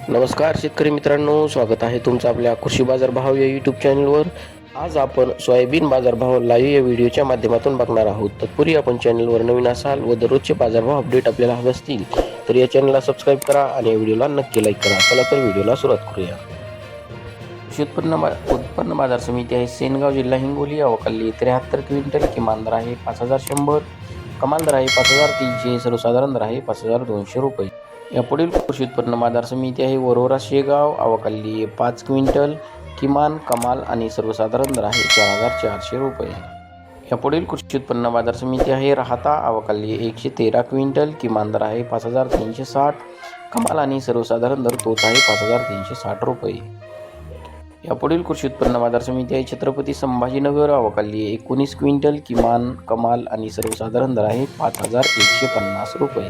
नमस्कार शेतकरी मित्रांनो, स्वागत आहे तुमचं आपल्या कृषी बाजार भाव या यूट्यूब चॅनलवर. आज आपण सोयाबीन बाजारभाव लाईव्ह या व्हिडिओच्या माध्यमातून बघणार आहोत. तत्पूर्वी आपण चॅनलवर नवीन असाल व दररोजचे बाजारभाव अपडेट आपल्याला हवे असतील तर या चॅनलला सबस्क्राईब करा आणि या व्हिडिओला नक्की लाईक करा. चला तर व्हिडिओला सुरुवात करूया. कृषी उत्पन्न बाजार समिती आहे सेनगाव, जिल्हा हिंगोली. अवकाली 73 क्विंटल. किमान दर आहे 5100, कमाल दर आहे 5300, सर्वसाधारण दर आहे 5200 रुपये. यापुढील कृषी उत्पन्न बाजार समिती आहे वरोरा, शेगाव. अवकाली 5 क्विंटल. किमान, कमाल आणि सर्वसाधारण दर आहे 4400 रुपये. यापुढील कृषी उत्पन्न बाजार समिती आहे राहता. अवकाली 113 क्विंटल. किमान दर आहे 5360, कमाल आणि सर्वसाधारण दर तोच आहे 5360 रुपये. यापुढील कृषी उत्पन्न बाजार समिती आहे छत्रपती संभाजीनगर. अवकाली 19 क्विंटल. किमान, कमाल आणि सर्वसाधारण दर आहे 5150 रुपये.